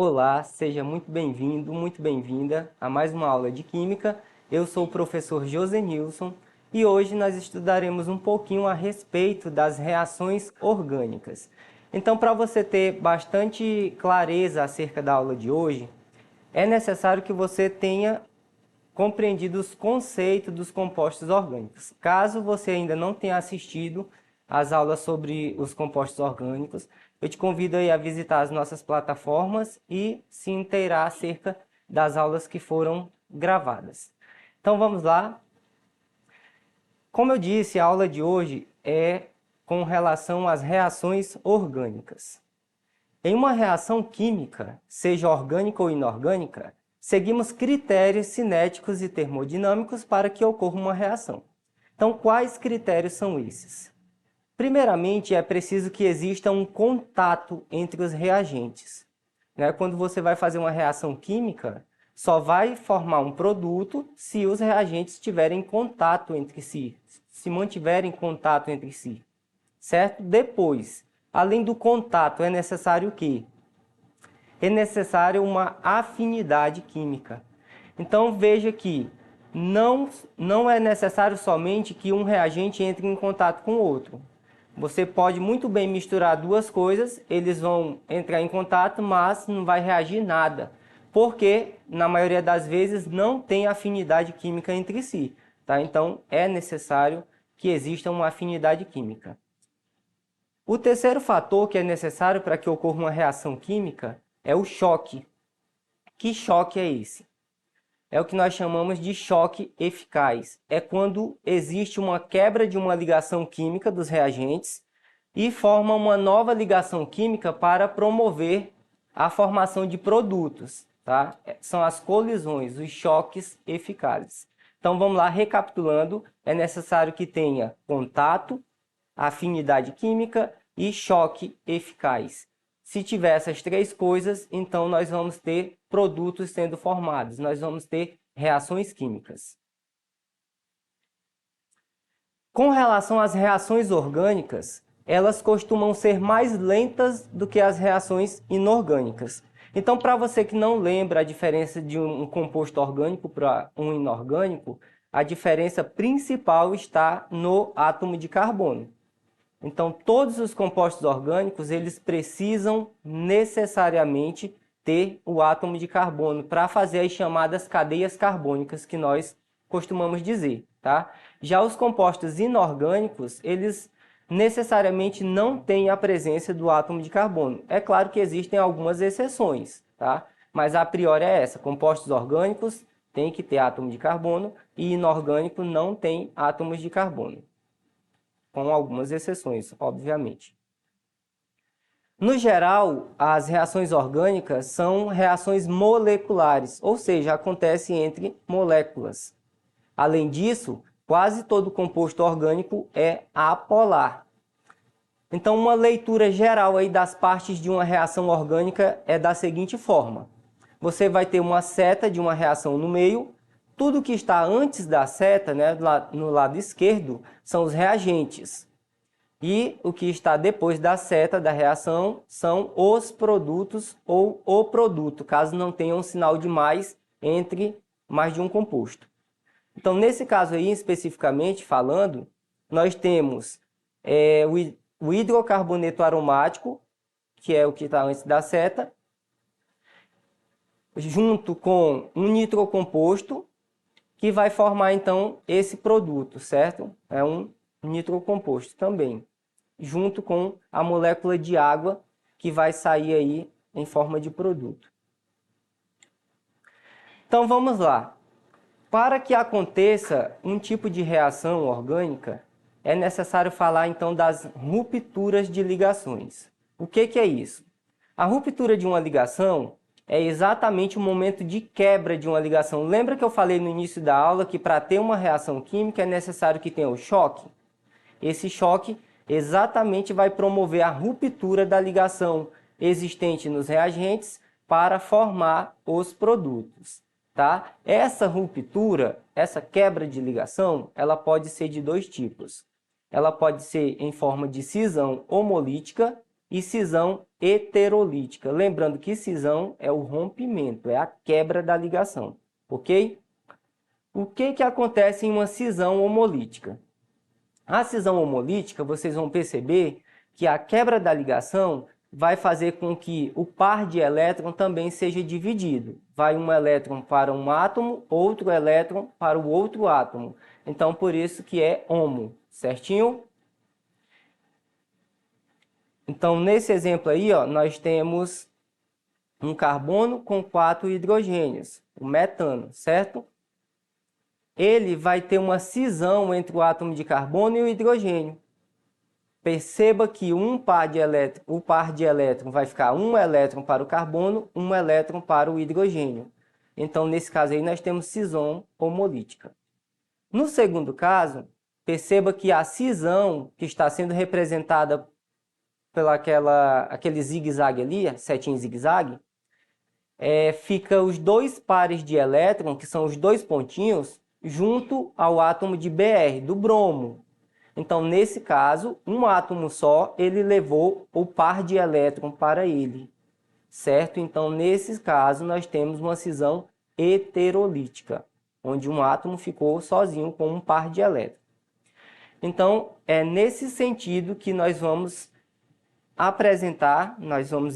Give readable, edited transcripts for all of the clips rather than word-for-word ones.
Olá, seja muito bem-vindo, muito bem-vinda a mais uma aula de Química. Eu sou o professor Josenilson e hoje nós estudaremos um pouquinho a respeito das reações orgânicas. Então, para você ter bastante clareza acerca da aula de hoje, é necessário que você tenha compreendido os conceitos dos compostos orgânicos. Caso você ainda não tenha assistido às aulas sobre os compostos orgânicos, eu te convido aí a visitar as nossas plataformas e se inteirar acerca das aulas que foram gravadas. Então vamos lá. Como eu disse, a aula de hoje é com relação às reações orgânicas. Em uma reação química, seja orgânica ou inorgânica, seguimos critérios cinéticos e termodinâmicos para que ocorra uma reação. Então, quais critérios são esses? Primeiramente, é preciso que exista um contato entre os reagentes. Quando você vai fazer uma reação química, só vai formar um produto se os reagentes estiverem em contato entre si, se mantiverem em contato entre si, certo? Depois, além do contato, é necessário o quê? É necessário uma afinidade química. Então, veja que não é necessário somente que um reagente entre em contato com o outro. Você pode muito bem misturar duas coisas, eles vão entrar em contato, mas não vai reagir nada, porque, na maioria das vezes, não tem afinidade química entre si. Tá? Então, é necessário que exista uma afinidade química. O terceiro fator que é necessário para que ocorra uma reação química é o choque. Que choque é esse? É o que nós chamamos de choque eficaz. É quando existe uma quebra de uma ligação química dos reagentes e forma uma nova ligação química para promover a formação de produtos. Tá? São as colisões, os choques eficazes. Então vamos lá, recapitulando, é necessário que tenha contato, afinidade química e choque eficaz. Se tiver essas três coisas, então nós vamos ter produtos sendo formados, nós vamos ter reações químicas. Com relação às reações orgânicas, elas costumam ser mais lentas do que as reações inorgânicas. Então, para você que não lembra a diferença de um composto orgânico para um inorgânico, a diferença principal está no átomo de carbono. Então, todos os compostos orgânicos, eles precisam necessariamente ter o átomo de carbono para fazer as chamadas cadeias carbônicas que nós costumamos dizer, tá? Já os compostos inorgânicos, eles necessariamente não têm a presença do átomo de carbono. É claro que existem algumas exceções, tá? Mas a priori é essa, compostos orgânicos têm que ter átomo de carbono e inorgânico não tem átomos de carbono, com algumas exceções, obviamente. No geral, as reações orgânicas são reações moleculares, ou seja, acontecem entre moléculas. Além disso, quase todo composto orgânico é apolar. Então, uma leitura geral aí das partes de uma reação orgânica é da seguinte forma. Você vai ter uma seta de uma reação no meio. Tudo que está antes da seta, né, no lado esquerdo, são os reagentes. E o que está depois da seta da reação são os produtos ou o produto, caso não tenha um sinal de mais entre mais de um composto. Então, nesse caso aí, especificamente falando, nós temos o hidrocarboneto aromático, que é o que está antes da seta, junto com um nitrocomposto, que vai formar, então, esse produto, certo? É um nitrocomposto também, junto com a molécula de água, que vai sair aí em forma de produto. Então, vamos lá. Para que aconteça um tipo de reação orgânica, é necessário falar, então, das rupturas de ligações. O que é isso? A ruptura de uma ligação é exatamente o momento de quebra de uma ligação. Lembra que eu falei no início da aula que para ter uma reação química é necessário que tenha o choque? Esse choque exatamente vai promover a ruptura da ligação existente nos reagentes para formar os produtos. Tá? Essa ruptura, essa quebra de ligação, ela pode ser de dois tipos. Ela pode ser em forma de cisão homolítica e cisão heterolítica. Lembrando que cisão é o rompimento, é a quebra da ligação, ok? O que acontece em uma cisão homolítica? A cisão homolítica, vocês vão perceber que a quebra da ligação vai fazer com que o par de elétron também seja dividido. Vai um elétron para um átomo, outro elétron para o outro átomo. Então, por isso que é homo, certinho? Então, nesse exemplo aí, ó, nós temos um carbono com 4 hidrogênios, o metano, certo? Ele vai ter uma cisão entre o átomo de carbono e o hidrogênio. Perceba que o par de elétron vai ficar um elétron para o carbono, um elétron para o hidrogênio. Então, nesse caso aí, nós temos cisão homolítica. No segundo caso, perceba que a cisão que está sendo representada pela aquele zigue-zague ali, setinha zigue-zague, fica os dois pares de elétron, que são os dois pontinhos, junto ao átomo de Br, do bromo. Então, nesse caso, um átomo só, ele levou o par de elétron para ele, certo? Então, nesse caso, nós temos uma cisão heterolítica, onde um átomo ficou sozinho com um par de elétrons. Então, é nesse sentido que nós vamos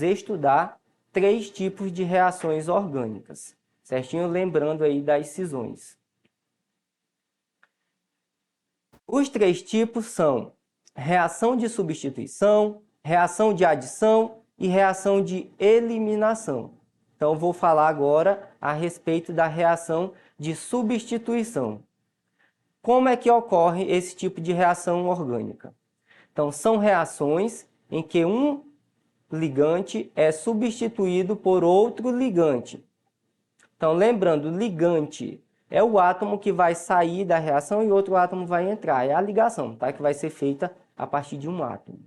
estudar 3 tipos de reações orgânicas, certinho? Lembrando aí das cisões. Os 3 tipos são reação de substituição, reação de adição e reação de eliminação. Então, eu vou falar agora a respeito da reação de substituição. Como é que ocorre esse tipo de reação orgânica? Então, são reações em que um ligante é substituído por outro ligante. Então, lembrando, ligante é o átomo que vai sair da reação e outro átomo vai entrar. É a ligação, tá? Que vai ser feita a partir de um átomo.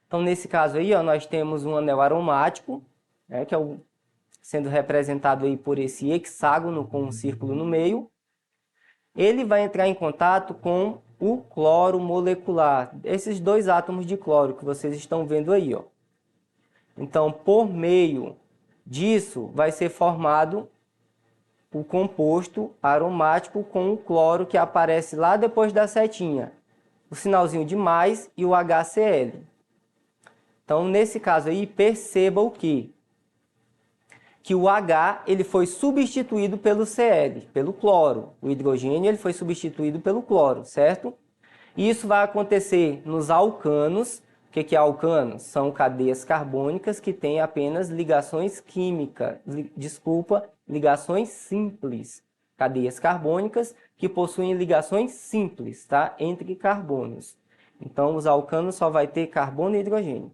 Então, nesse caso aí, ó, nós temos um anel aromático, né, que é sendo representado aí por esse hexágono com um círculo no meio. Ele vai entrar em contato com o cloro molecular, esses 2 átomos de cloro que vocês estão vendo aí, ó. Então, por meio disso, vai ser formado o composto aromático com o cloro que aparece lá depois da setinha, o sinalzinho de mais e o HCl. Então, nesse caso aí, perceba o quê? Que o H ele foi substituído pelo Cl, pelo cloro. O hidrogênio ele foi substituído pelo cloro, certo? E isso vai acontecer nos alcanos. O que é alcano? São cadeias carbônicas que têm apenas ligações químicas, ligações simples. Cadeias carbônicas que possuem ligações simples, tá? Entre carbonos. Então, os alcanos só vai ter carbono e hidrogênio.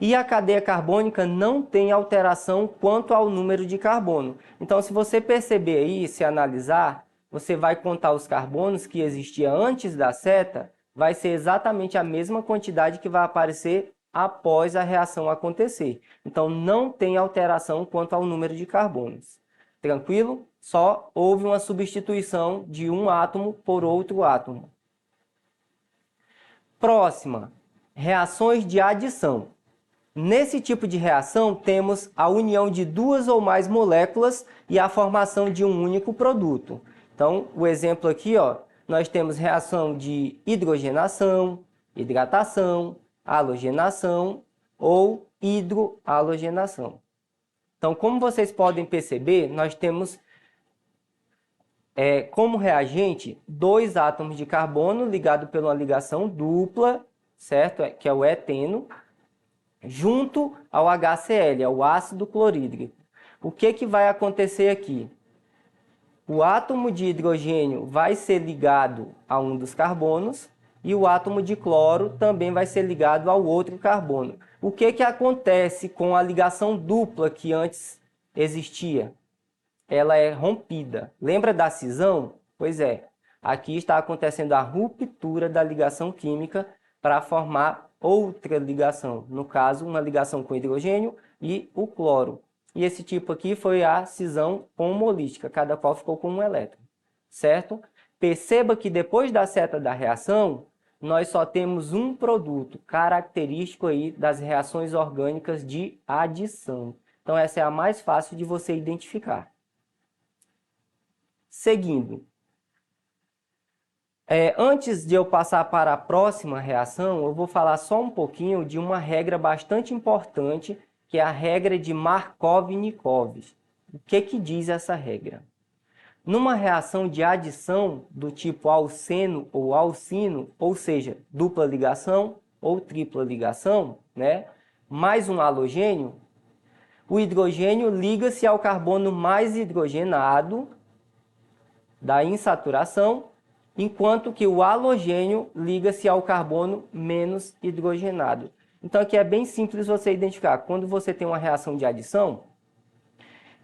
E a cadeia carbônica não tem alteração quanto ao número de carbono. Então, se você perceber aí, se analisar, você vai contar os carbonos que existiam antes da seta, vai ser exatamente a mesma quantidade que vai aparecer após a reação acontecer. Então, não tem alteração quanto ao número de carbonos. Tranquilo? Só houve uma substituição de um átomo por outro átomo. Próxima, reações de adição. Nesse tipo de reação, temos a união de 2 ou mais moléculas e a formação de um único produto. Então, o exemplo aqui, ó, nós temos reação de hidrogenação, hidratação, halogenação ou hidrohalogenação. Então, como vocês podem perceber, nós temos como reagente 2 átomos de carbono ligados por uma ligação dupla, certo? Que é o eteno, junto ao HCl, ao ácido clorídrico. O que vai acontecer aqui? O átomo de hidrogênio vai ser ligado a um dos carbonos e o átomo de cloro também vai ser ligado ao outro carbono. O que acontece com a ligação dupla que antes existia? Ela é rompida. Lembra da cisão? Pois é, aqui está acontecendo a ruptura da ligação química para formar outra ligação, no caso, uma ligação com hidrogênio e o cloro. E esse tipo aqui foi a cisão homolítica, cada qual ficou com um elétron, certo? Perceba que depois da seta da reação, nós só temos um produto característico aí das reações orgânicas de adição. Então, essa é a mais fácil de você identificar. Seguindo. Antes de eu passar para a próxima reação, eu vou falar só um pouquinho de uma regra bastante importante, que é a regra de Markov-Nikov. O que diz essa regra? Numa reação de adição do tipo alceno ou alcino, ou seja, dupla ligação ou tripla ligação, né, mais um halogênio, o hidrogênio liga-se ao carbono mais hidrogenado da insaturação, enquanto que o halogênio liga-se ao carbono menos hidrogenado. Então, aqui é bem simples você identificar. Quando você tem uma reação de adição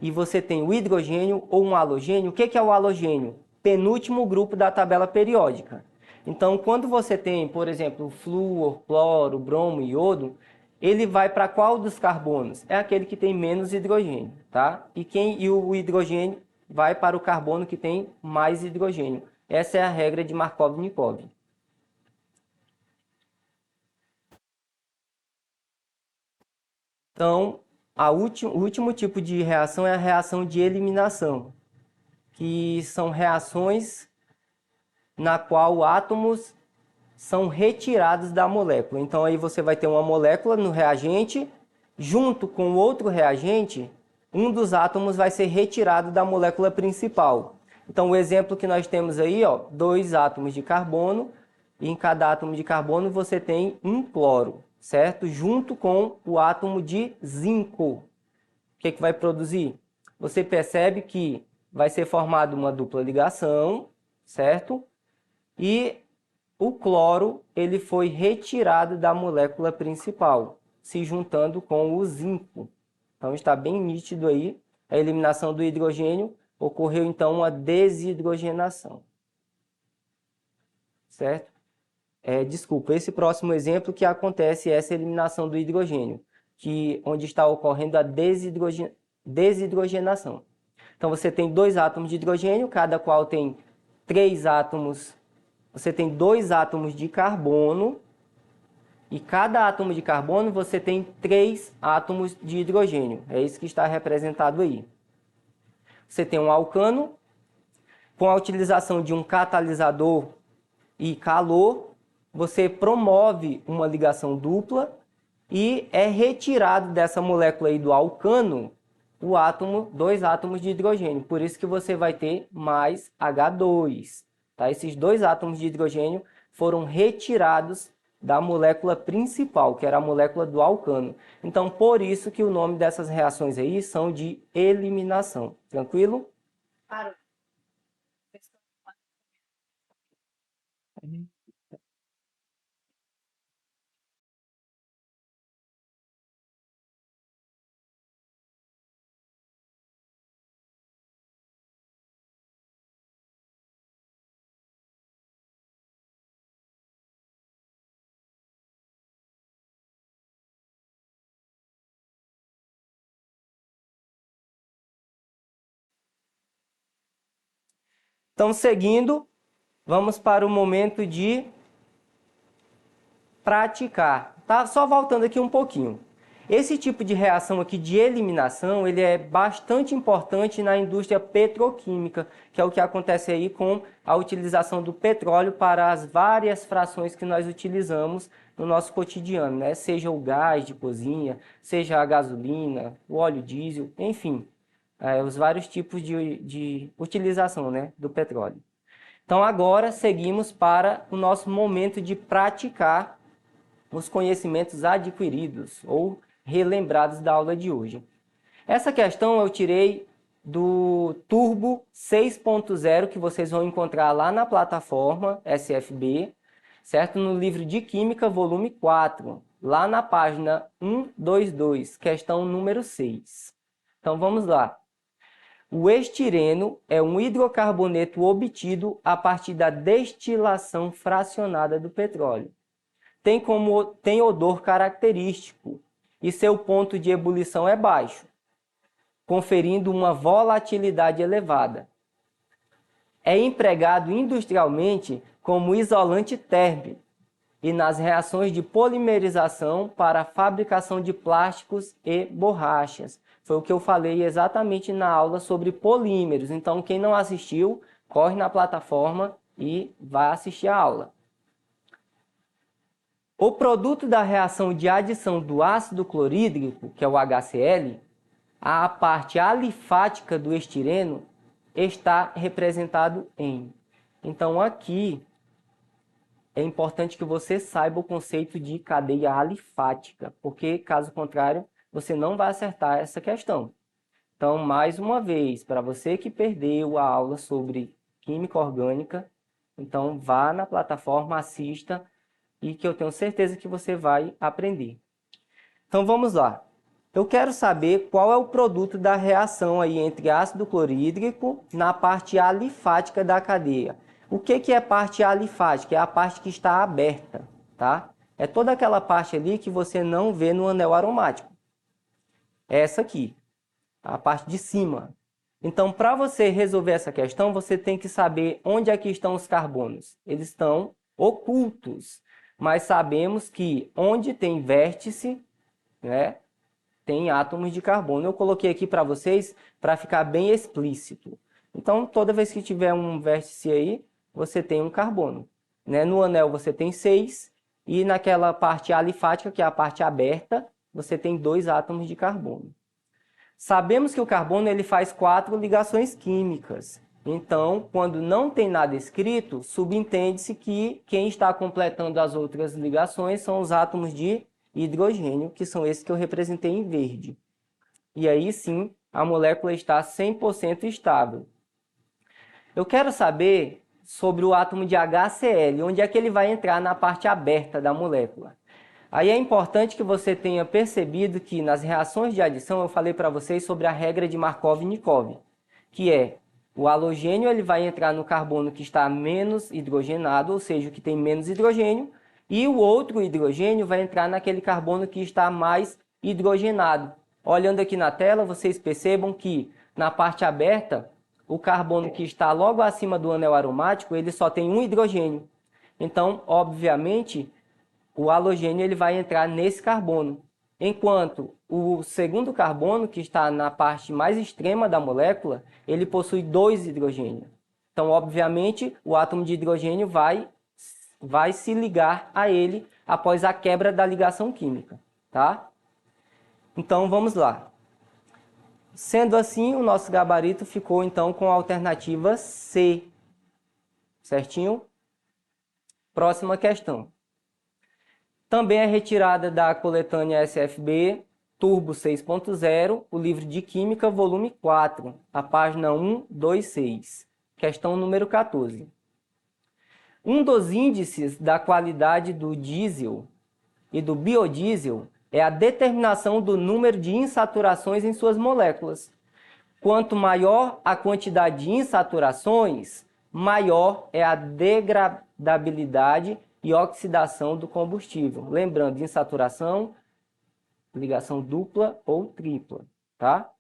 e você tem o hidrogênio ou um halogênio, o que é o halogênio? Penúltimo grupo da tabela periódica. Então, quando você tem, por exemplo, flúor, cloro, bromo e iodo, ele vai para qual dos carbonos? É aquele que tem menos hidrogênio, tá? E o hidrogênio vai para o carbono que tem mais hidrogênio. Essa é a regra de Markov-Nikov. Então, o último tipo de reação é a reação de eliminação, que são reações na qual átomos são retirados da molécula. Então, aí você vai ter uma molécula no reagente, junto com outro reagente, um dos átomos vai ser retirado da molécula principal. Então, o exemplo que nós temos aí, ó, 2 átomos de carbono, e em cada átomo de carbono você tem um cloro, certo? Junto com o átomo de zinco. O que vai produzir? Você percebe que vai ser formada uma dupla ligação, certo? E o cloro ele foi retirado da molécula principal, se juntando com o zinco. Então está bem nítido aí a eliminação do hidrogênio. Ocorreu então uma desidrogenação. Certo? Desculpa, esse próximo exemplo que acontece é essa eliminação do hidrogênio, onde está ocorrendo a desidrogenação. Então você tem 2 átomos de hidrogênio, cada qual tem 3 átomos. Você tem 2 átomos de carbono, e cada átomo de carbono você tem 3 átomos de hidrogênio. É isso que está representado aí. Você tem um alcano, com a utilização de um catalisador e calor, você promove uma ligação dupla e é retirado dessa molécula aí do alcano 2 átomos de hidrogênio. Por isso que você vai ter mais H2. Tá? Esses 2 átomos de hidrogênio foram retirados da molécula principal, que era a molécula do alcano. Então, por isso que o nome dessas reações aí são de eliminação. Tranquilo? Parou. Então, seguindo, vamos para o momento de praticar. Tá? Só voltando aqui um pouquinho. Esse tipo de reação aqui de eliminação, ele é bastante importante na indústria petroquímica, que é o que acontece aí com a utilização do petróleo para as várias frações que nós utilizamos no nosso cotidiano, né? Seja o gás de cozinha, seja a gasolina, o óleo diesel, enfim, os vários tipos de utilização, né, do petróleo. Então, agora seguimos para o nosso momento de praticar os conhecimentos adquiridos ou relembrados da aula de hoje. Essa questão eu tirei do Turbo 6.0, que vocês vão encontrar lá na plataforma SFB, certo? No livro de Química, volume 4, lá na página 122, questão número 6. Então, vamos lá. O estireno é um hidrocarboneto obtido a partir da destilação fracionada do petróleo. Tem odor característico e seu ponto de ebulição é baixo, conferindo uma volatilidade elevada. É empregado industrialmente como isolante térmico e nas reações de polimerização para a fabricação de plásticos e borrachas. Foi o que eu falei exatamente na aula sobre polímeros. Então, quem não assistiu, corre na plataforma e vai assistir a aula. O produto da reação de adição do ácido clorídrico, que é o HCl, a parte alifática do estireno está representado em. Então, aqui é importante que você saiba o conceito de cadeia alifática, porque, caso contrário, você não vai acertar essa questão. Então, mais uma vez, para você que perdeu a aula sobre química orgânica, então vá na plataforma, assista, e que eu tenho certeza que você vai aprender. Então vamos lá. Eu quero saber qual é o produto da reação aí entre ácido clorídrico na parte alifática da cadeia. O que é parte alifática? É a parte que está aberta, tá? É toda aquela parte ali que você não vê no anel aromático. É essa aqui, a parte de cima. Então, para você resolver essa questão, você tem que saber onde é que estão os carbonos. Eles estão ocultos. Mas sabemos que onde tem vértice, né, tem átomos de carbono. Eu coloquei aqui para vocês para ficar bem explícito. Então, toda vez que tiver um vértice aí, você tem um carbono. Né? No anel você tem 6 e naquela parte alifática, que é a parte aberta, você tem 2 átomos de carbono. Sabemos que o carbono ele faz 4 ligações químicas. Então, quando não tem nada escrito, subentende-se que quem está completando as outras ligações são os átomos de hidrogênio, que são esses que eu representei em verde. E aí sim, a molécula está 100% estável. Eu quero saber sobre o átomo de HCl, onde é que ele vai entrar na parte aberta da molécula. Aí é importante que você tenha percebido que nas reações de adição eu falei para vocês sobre a regra de Markov-Nikov, que é o halogênio ele vai entrar no carbono que está menos hidrogenado, ou seja, o que tem menos hidrogênio, e o outro hidrogênio vai entrar naquele carbono que está mais hidrogenado. Olhando aqui na tela, vocês percebam que na parte aberta, o carbono que está logo acima do anel aromático, ele só tem um hidrogênio. Então, obviamente, o halogênio ele vai entrar nesse carbono. Enquanto o segundo carbono, que está na parte mais extrema da molécula, ele possui 2 hidrogênios. Então, obviamente, o átomo de hidrogênio vai se ligar a ele após a quebra da ligação química, tá? Então, vamos lá. Sendo assim, o nosso gabarito ficou, então, com a alternativa C. Certinho? Próxima questão. Também é retirada da coletânea SFB, Turbo 6.0, o livro de Química, volume 4, a página 126. Questão número 14. Um dos índices da qualidade do diesel e do biodiesel é a determinação do número de insaturações em suas moléculas. Quanto maior a quantidade de insaturações, maior é a degradabilidade e oxidação do combustível. Lembrando, insaturação, ligação dupla ou tripla, tá?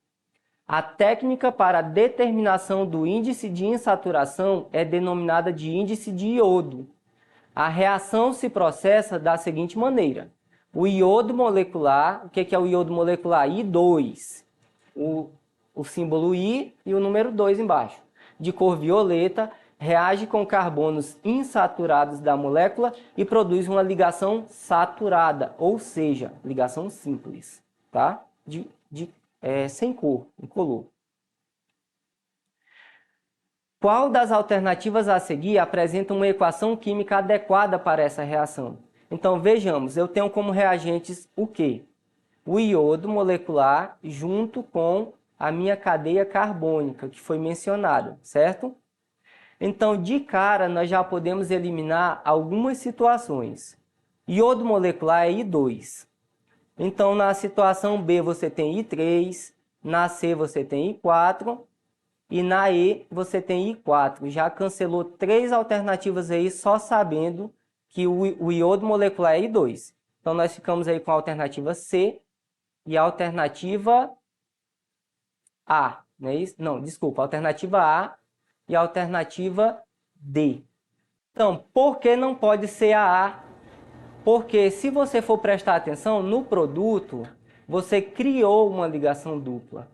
A técnica para a determinação do índice de insaturação é denominada de índice de iodo. A reação se processa da seguinte maneira. O iodo molecular, o que é o iodo molecular? I2. O símbolo I e o número 2 embaixo. De cor violeta, reage com carbonos insaturados da molécula e produz uma ligação saturada, ou seja, ligação simples, tá? Sem cor, incolor. Qual das alternativas a seguir apresenta uma equação química adequada para essa reação? Então, vejamos, eu tenho como reagentes o quê? O iodo molecular junto com a minha cadeia carbônica, que foi mencionada, certo? Então, de cara, nós já podemos eliminar algumas situações. Iodo molecular é I2. Então, na situação B, você tem I3, na C, você tem I4, e na E, você tem I4. Já cancelou 3 alternativas aí, só sabendo que o iodo molecular é I2. Então, nós ficamos aí com a alternativa C e a alternativa A. Não é isso? Não, desculpa, a alternativa A e a alternativa D. Então, por que não pode ser a A Porque se você for prestar atenção no produto, você criou uma ligação dupla.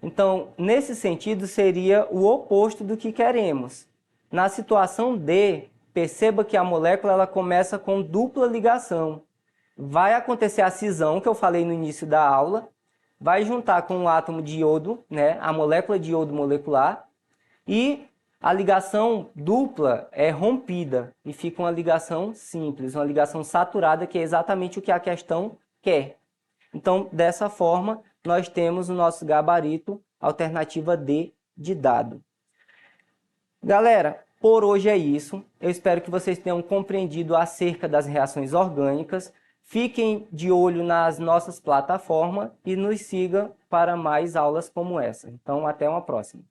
Então, nesse sentido, seria o oposto do que queremos. Na situação D, perceba que a molécula ela começa com dupla ligação. Vai acontecer a cisão, que eu falei no início da aula, vai juntar com o átomo de iodo, né, a molécula de iodo molecular, e a ligação dupla é rompida e fica uma ligação simples, uma ligação saturada, que é exatamente o que a questão quer. Então, dessa forma, nós temos o nosso gabarito, alternativa D de dado. Galera, por hoje é isso. Eu espero que vocês tenham compreendido acerca das reações orgânicas. Fiquem de olho nas nossas plataformas e nos sigam para mais aulas como essa. Então, até uma próxima.